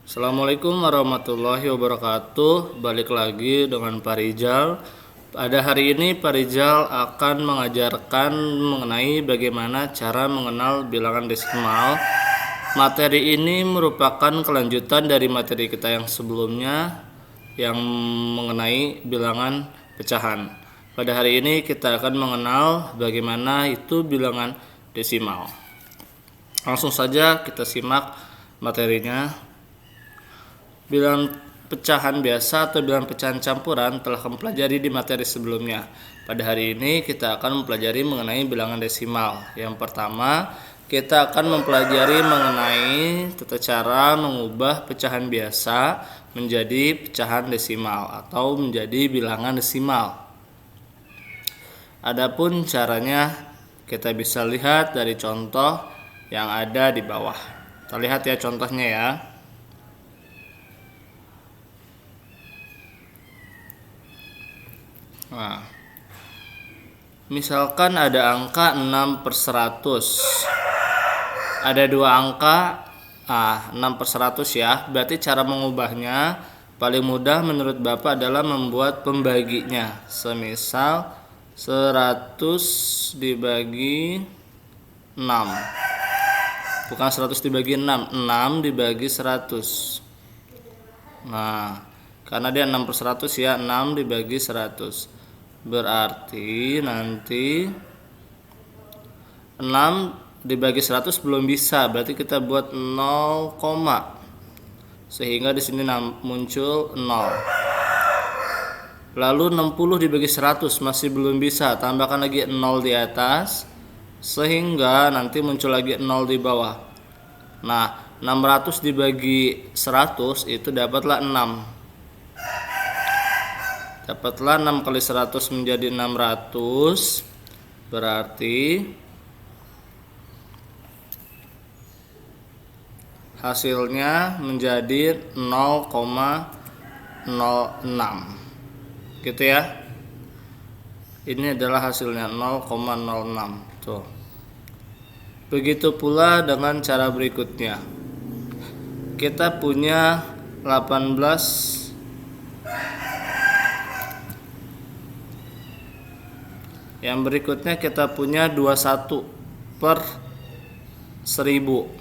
Assalamualaikum warahmatullahi wabarakatuh. Balik lagi dengan Pak Rizal. Pada hari ini Pak Rizal akan mengajarkan mengenai bagaimana cara mengenal bilangan desimal. Materi ini merupakan kelanjutan dari materi kita yang sebelumnya yang mengenai bilangan pecahan. Pada hari ini kita akan mengenal bagaimana itu bilangan desimal. Langsung saja kita simak materinya. Bilangan pecahan biasa atau bilangan pecahan campuran telah kami pelajari di materi sebelumnya. Pada hari ini kita akan mempelajari mengenai bilangan desimal. Yang pertama, kita akan mempelajari mengenai tata cara mengubah pecahan biasa menjadi pecahan desimal atau menjadi bilangan desimal. Adapun caranya kita bisa lihat dari contoh yang ada di bawah. Kita lihat ya contohnya ya. Nah, misalkan ada angka 6/100. Ada dua angka 6/100 ya. Berarti cara mengubahnya paling mudah menurut Bapak adalah membuat pembaginya. Semisal 100 dibagi 6. Bukan 100 dibagi 6, 6 dibagi 100. Nah, karena dia 6/100 ya, 6 dibagi 100. Berarti nanti 6 dibagi 100 belum bisa, berarti kita buat 0, sehingga di sini muncul 0. Lalu 60 dibagi 100 masih belum bisa, tambahkan lagi 0 di atas, sehingga nanti muncul lagi 0 di bawah. Nah, 600 dibagi 100 itu dapatlah 6. Dapatlah 6 kali 100 menjadi 600. Berarti hasilnya menjadi 0,06. Gitu ya. Ini adalah hasilnya 0,06. Tuh. Begitu pula dengan cara berikutnya. Kita punya 18 Yang berikutnya kita punya 21/1000.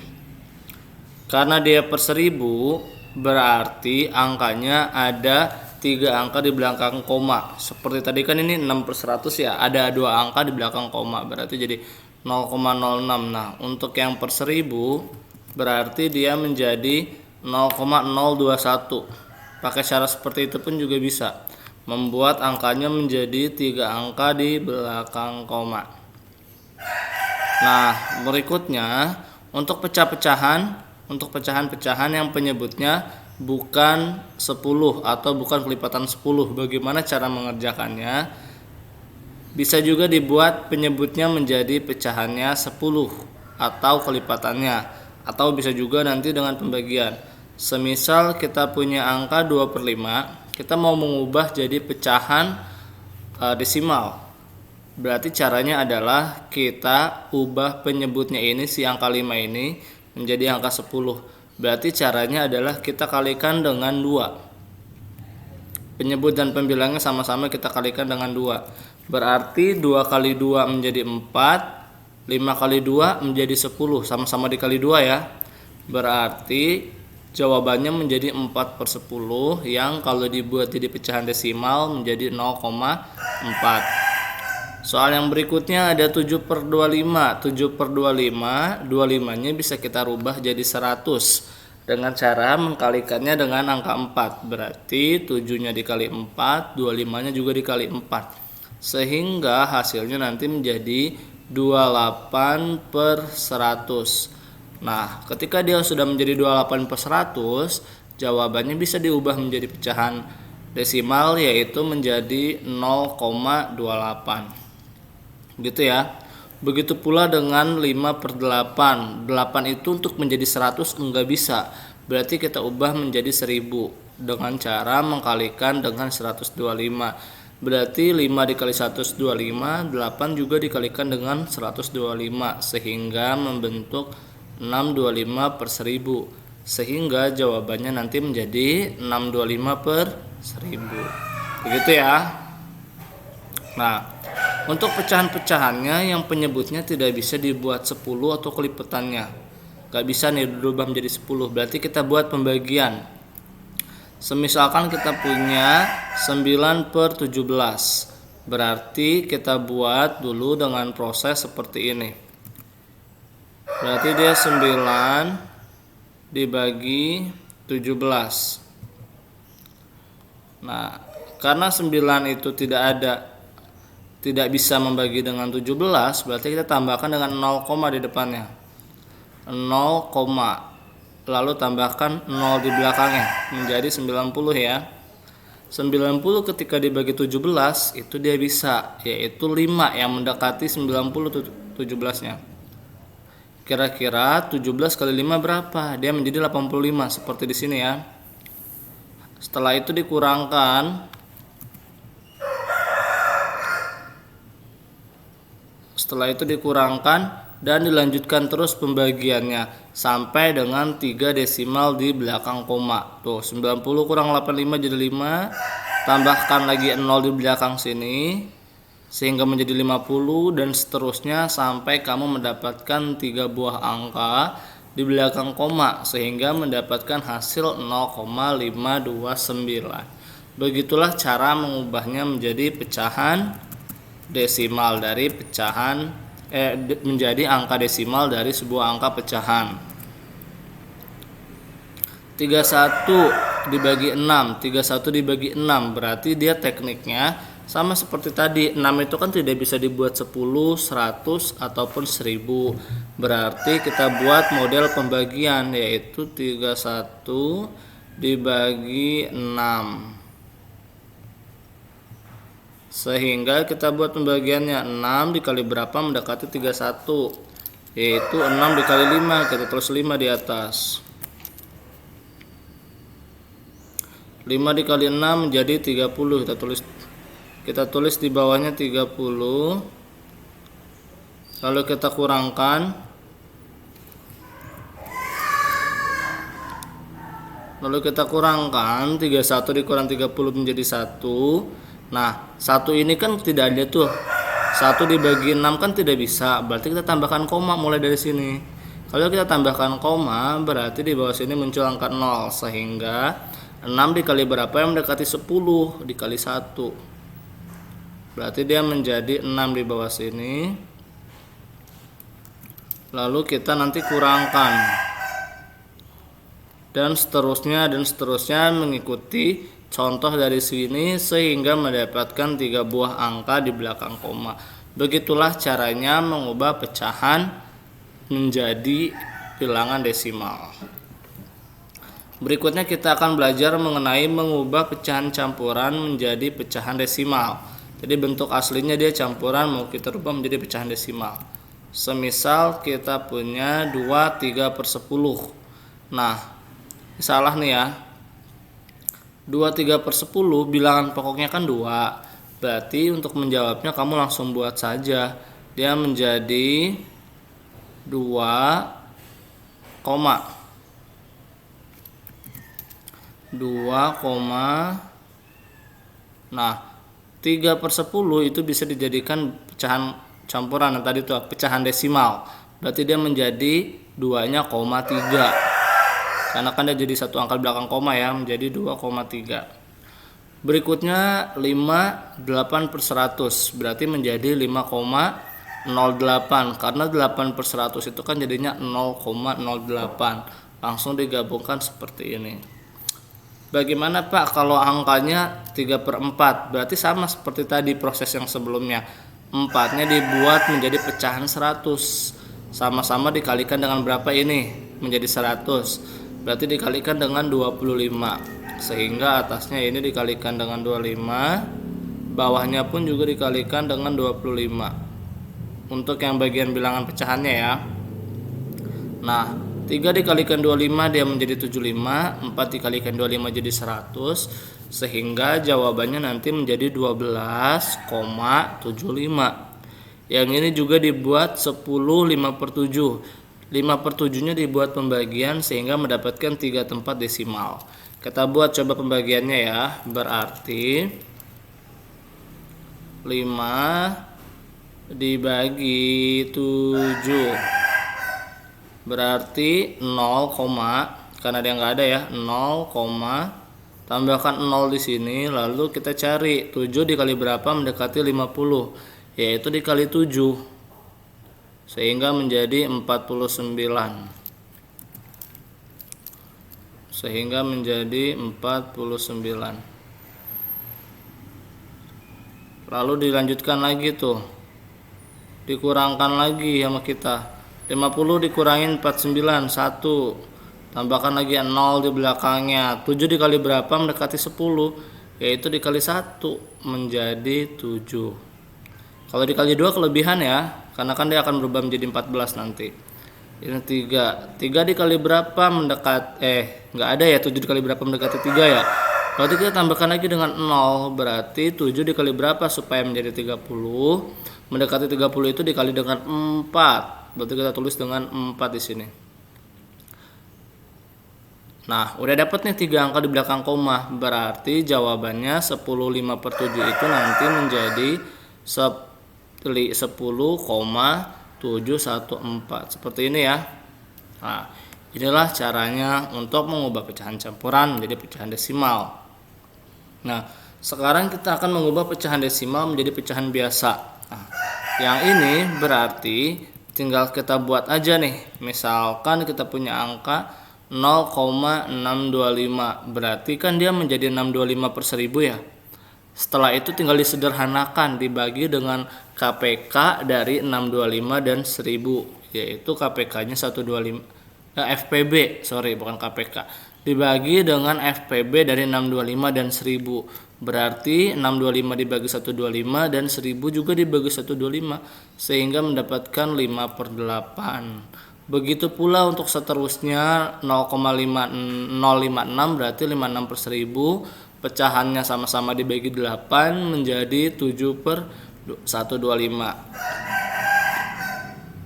Karena dia per 1000, berarti angkanya ada 3 angka di belakang koma. Seperti tadi kan ini 6/100 ya, ada 2 angka di belakang koma, berarti jadi 0,06. Nah, untuk yang per 1000 berarti dia menjadi 0,021. Pakai cara seperti itu pun juga bisa. Membuat angkanya menjadi 3 angka di belakang koma. Nah, berikutnya untuk pecahan-pecahan yang penyebutnya bukan 10 atau bukan kelipatan 10. Bagaimana cara mengerjakannya? Bisa juga dibuat penyebutnya menjadi pecahannya 10 atau kelipatannya, atau bisa juga nanti dengan pembagian. Semisal kita punya angka 2/5, kita mau mengubah jadi pecahan desimal. Berarti caranya adalah kita ubah penyebutnya ini, si angka 5 ini menjadi angka 10. Berarti caranya adalah kita kalikan dengan 2. Penyebut dan pembilangnya sama-sama kita kalikan dengan 2. Berarti 2 kali 2 menjadi 4, 5 kali 2 menjadi 10, sama-sama dikali 2 ya. Berarti jawabannya menjadi 4/10 yang kalau dibuat jadi pecahan desimal menjadi 0,4. Soal yang berikutnya ada 7/25. 7/25, 25-nya bisa kita rubah jadi 100 dengan cara mengkalikannya dengan angka 4. Berarti 7-nya dikali 4, 25-nya juga dikali 4. Sehingga hasilnya nanti menjadi 28/100. Nah, ketika dia sudah menjadi 28/100, jawabannya bisa diubah menjadi pecahan desimal, yaitu menjadi 0,28. Gitu ya. Begitu pula dengan 5/8. 8 itu untuk menjadi 100 enggak bisa. Berarti kita ubah menjadi 1000 dengan cara mengkalikan dengan 125. Berarti 5 dikali 125, 8 juga dikalikan dengan 125, sehingga membentuk 625/1000. sehingga jawabannya nanti menjadi 625/1000. Begitu ya. Nah, untuk pecahan-pecahannya yang penyebutnya tidak bisa dibuat 10 atau kelipatannya, gak bisa nih dirubah menjadi 10. Berarti kita buat pembagian. Semisalkan kita punya 9/17, berarti kita buat dulu dengan proses seperti ini. Berarti dia 9 dibagi 17. Nah, karena 9 itu tidak bisa membagi dengan 17, berarti kita tambahkan dengan 0, di depannya. 0, lalu tambahkan 0 di belakangnya, menjadi 90 ya. 90 ketika dibagi 17 itu dia bisa, yaitu 5 yang mendekati 90 17-nya. Kira-kira 17 kali 5 berapa? Dia menjadi 85 seperti di sini ya. Setelah itu dikurangkan, dan dilanjutkan terus pembagiannya sampai dengan 3 desimal di belakang koma. Tuh, 90 kurang 85 jadi 5, tambahkan lagi 0 di belakang sini sehingga menjadi 50, dan seterusnya sampai kamu mendapatkan 3 buah angka di belakang koma sehingga mendapatkan hasil 0,529. Begitulah cara mengubahnya menjadi pecahan desimal dari menjadi angka desimal dari sebuah angka pecahan. 31 dibagi 6, 31 dibagi 6, berarti dia tekniknya sama seperti tadi. 6 itu kan tidak bisa dibuat 10, 100 ataupun 1000. Berarti kita buat model pembagian, yaitu 31 dibagi 6. Sehingga kita buat pembagiannya, 6 dikali berapa mendekati 31, yaitu 6 dikali 5, kita tulis 5 di atas. 5 dikali 6 menjadi 30, kita tulis di bawahnya 30. Lalu kita kurangkan, lalu kita kurangkan 31 dikurang 30 menjadi 1. Nah, 1 ini kan tidak ada tuh. 1 dibagi 6 kan tidak bisa. Berarti kita tambahkan koma mulai dari sini. Kalau kita tambahkan koma, berarti di bawah sini muncul angka 0. Sehingga 6 dikali berapa yang mendekati 10 dikali 1. Berarti dia menjadi 6 di bawah sini. Lalu kita nanti kurangkan. Dan seterusnya mengikuti contoh dari sini sehingga mendapatkan 3 buah angka di belakang koma. Begitulah caranya mengubah pecahan menjadi bilangan desimal. Berikutnya kita akan belajar mengenai mengubah pecahan campuran menjadi pecahan desimal. Jadi bentuk aslinya dia campuran, mau kita rubah menjadi pecahan desimal. Semisal kita punya 2 3/10. Nah, salah nih ya. 2 3/10 bilangan pokoknya kan 2. Berarti untuk menjawabnya kamu langsung buat saja. Dia menjadi 2, 2, nah 3/10 itu bisa dijadikan pecahan campuran. Nah, tadi tuh pecahan desimal. Berarti dia menjadi 2-nya 3. Karena kan dia jadi satu angka belakang koma ya, menjadi 2,3. Berikutnya 5 8/100, berarti menjadi 5,08. Karena 8/100 itu kan jadinya 0,08. Langsung digabungkan seperti ini. Bagaimana Pak kalau angkanya 3/4? Berarti sama seperti tadi proses yang sebelumnya. 4-nya dibuat menjadi pecahan 100. Sama-sama dikalikan dengan berapa ini? Menjadi 100. Berarti dikalikan dengan 25, sehingga atasnya ini dikalikan dengan 25, bawahnya pun juga dikalikan dengan 25 untuk yang bagian bilangan pecahannya ya. Nah, 3 dikalikan 25 dia menjadi 75, 4 dikalikan 25 jadi 100, sehingga jawabannya nanti menjadi 12,75. Yang ini juga dibuat 10 5/7. 5/7-nya dibuat pembagian sehingga mendapatkan 3 tempat desimal. Kita buat coba pembagiannya ya. Berarti 5 dibagi 7 berarti 0, karena dia nggak ada ya, 0, tambahkan 0 di sini, lalu kita cari 7 dikali berapa mendekati 50, yaitu dikali 7 sehingga menjadi 49. Lalu dilanjutkan lagi tuh, dikurangkan lagi sama kita. 50 dikurangin 49, 1, tambahkan lagi 0 di belakangnya. 7 dikali berapa mendekati 10, yaitu dikali 1 menjadi 7. Kalau dikali 2 kelebihan ya, karena kan dia akan berubah menjadi 14 nanti. Ini 3 dikali berapa mendekat, nggak ada ya, 7 dikali berapa mendekati 3 ya. Berarti kita tambahkan lagi dengan 0, berarti 7 dikali berapa supaya menjadi 30, mendekati 30 itu dikali dengan 4, berarti kita tulis dengan 4 di sini. Nah, udah dapat nih 3 angka di belakang koma, berarti jawabannya 10/5/7 itu nanti menjadi 10,714 seperti ini ya. Nah, inilah caranya untuk mengubah pecahan campuran menjadi pecahan desimal. Nah, sekarang kita akan mengubah pecahan desimal menjadi pecahan biasa. Nah, yang ini berarti tinggal kita buat aja nih. Misalkan kita punya angka 0,625, berarti kan dia menjadi 625/1000 ya. Setelah itu tinggal disederhanakan, dibagi dengan KPK dari 625 dan 1000, yaitu KPK-nya 125, FPB, bukan KPK. Dibagi dengan FPB dari 625 dan 1000, berarti 625 dibagi 125 dan 1000 juga dibagi 125, sehingga mendapatkan 5/8. Begitu pula untuk seterusnya 0,5056, berarti 56/1000, pecahannya sama-sama dibagi 8 menjadi 7/125.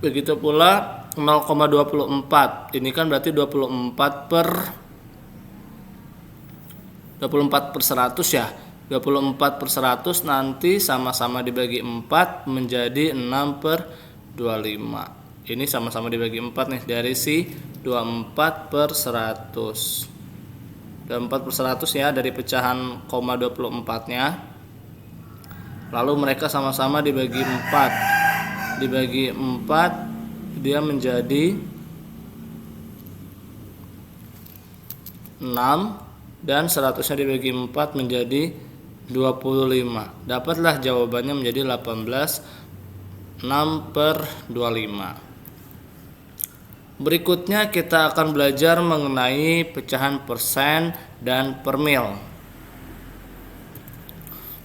Begitu pula 0,24, ini kan berarti 24/100 ya. 24/100 nanti sama-sama dibagi 4 menjadi 6/25. Ini sama-sama dibagi 4 nih, dari si 24/100. 24/100 ya, dari pecahan 24-nya. Lalu mereka sama-sama dibagi 4. Dibagi 4 dia menjadi 6, dan 100-nya dibagi 4 menjadi 25. Dapatlah jawabannya menjadi 18, 6/25. Berikutnya kita akan belajar mengenai pecahan persen dan per mil.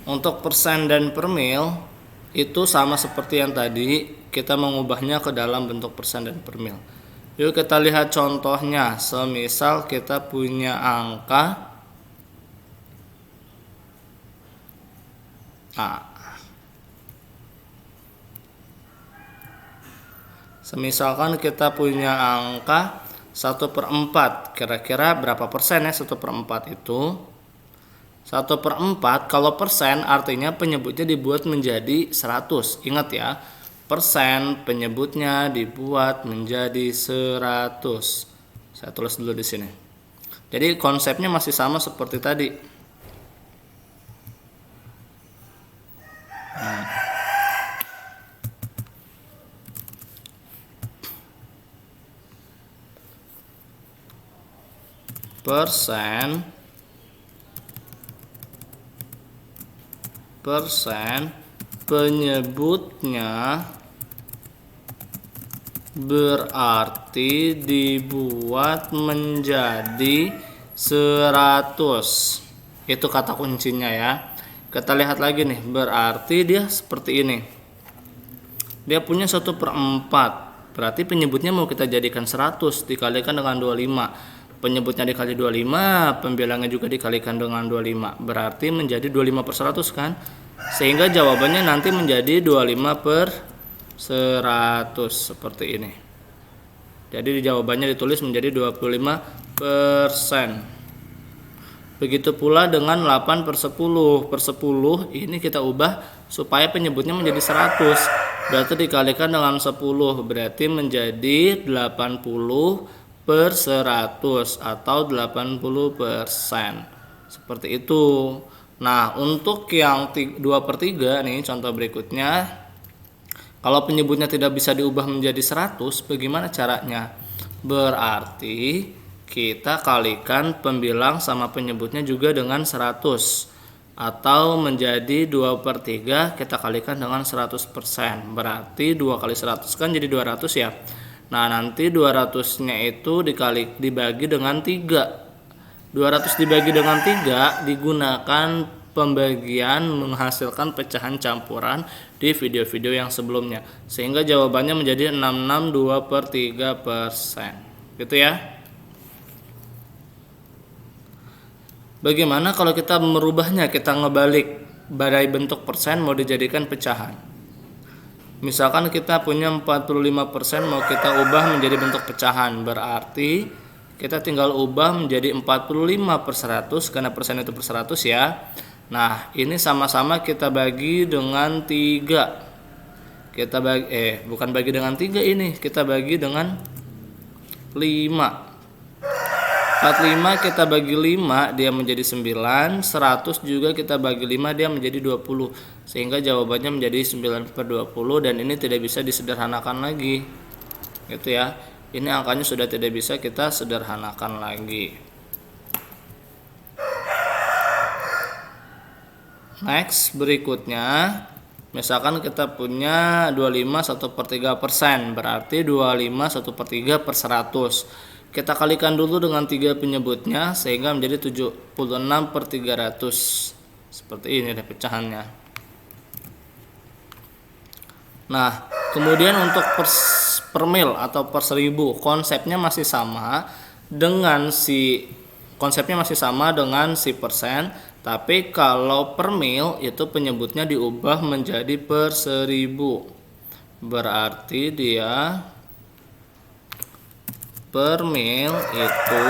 Untuk persen dan per mil itu sama seperti yang tadi, kita mengubahnya ke dalam bentuk persen dan per mil. Yuk kita lihat contohnya. Semisal kita punya angka Semisalkan kita punya angka 1/4, kira-kira berapa persen ya 1/4 itu? 1/4 kalau persen artinya penyebutnya dibuat menjadi 100. Ingat ya, persen penyebutnya dibuat menjadi 100. Saya tulis dulu di sini. Jadi konsepnya masih sama seperti tadi. Persen penyebutnya berarti dibuat menjadi 100. Itu kata kuncinya ya. Kita lihat lagi nih, berarti dia seperti ini. Dia punya 1/4, berarti penyebutnya mau kita jadikan 100 dikalikan dengan 25. Penyebutnya dikali 25, pembilangnya juga dikalikan dengan 25, berarti menjadi 25/100 kan? Sehingga jawabannya nanti menjadi 25/100 seperti ini. Jadi di jawabannya ditulis menjadi 25%. Begitu pula dengan 8 per 10. Per 10 ini kita ubah supaya penyebutnya menjadi 100. Berarti dikalikan dengan 10. Berarti menjadi 80 per 100 atau 80%. Seperti itu. Nah, untuk yang 2 per 3 nih contoh berikutnya. Kalau penyebutnya tidak bisa diubah menjadi 100, bagaimana caranya? Berarti kita kalikan pembilang sama penyebutnya juga dengan 100, atau menjadi 2 per 3 kita kalikan dengan 100%. Berarti 2 kali 100 kan jadi 200 ya. Nah, nanti 200 nya itu dibagi dengan 3. 200 dibagi dengan 3 digunakan pembagian menghasilkan pecahan campuran di video-video yang sebelumnya, sehingga jawabannya menjadi 662 per 3%. Gitu ya. Bagaimana kalau kita merubahnya, kita ngebalik dari bentuk persen mau dijadikan pecahan. Misalkan kita punya 45% mau kita ubah menjadi bentuk pecahan, berarti kita tinggal ubah menjadi 45 per 100 karena persen itu per 100 ya. Nah, ini sama-sama kita bagi dengan 3. Kita bagi bukan bagi dengan 3 ini, kita bagi dengan 5. 45 kita bagi 5 dia menjadi 9, 100 juga kita bagi 5 dia menjadi 20. Sehingga jawabannya menjadi 9 per 20 dan ini tidak bisa disederhanakan lagi. Gitu ya. Ini angkanya sudah tidak bisa kita sederhanakan lagi. Next, berikutnya misalkan kita punya 25 1/3%, berarti 25 1/3 per 100. Kita kalikan dulu dengan 3 penyebutnya sehingga menjadi 76 per 300. Seperti ini deh pecahannya. Nah, kemudian untuk per mil atau per 1000 konsepnya masih sama dengan si persen, tapi kalau per mil itu penyebutnya diubah menjadi per 1000. Berarti dia per mil itu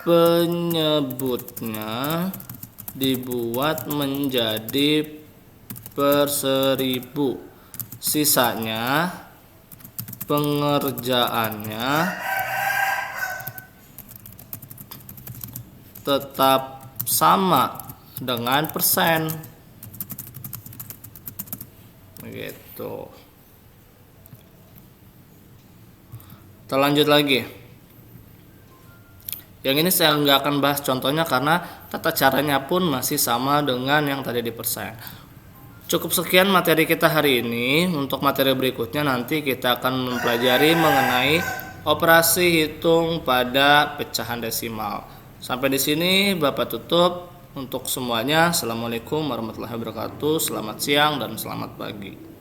penyebutnya dibuat menjadi per 1000. Sisanya pengerjaannya tetap sama dengan persen. Begitu. Kita lanjut lagi. Yang ini saya nggak akan bahas contohnya karena tata caranya pun masih sama dengan yang tadi di persen. Cukup sekian materi kita hari ini. Untuk materi berikutnya nanti kita akan mempelajari mengenai operasi hitung pada pecahan desimal. Sampai di sini Bapak tutup. Untuk semuanya, Assalamualaikum warahmatullahi wabarakatuh. Selamat siang dan selamat pagi.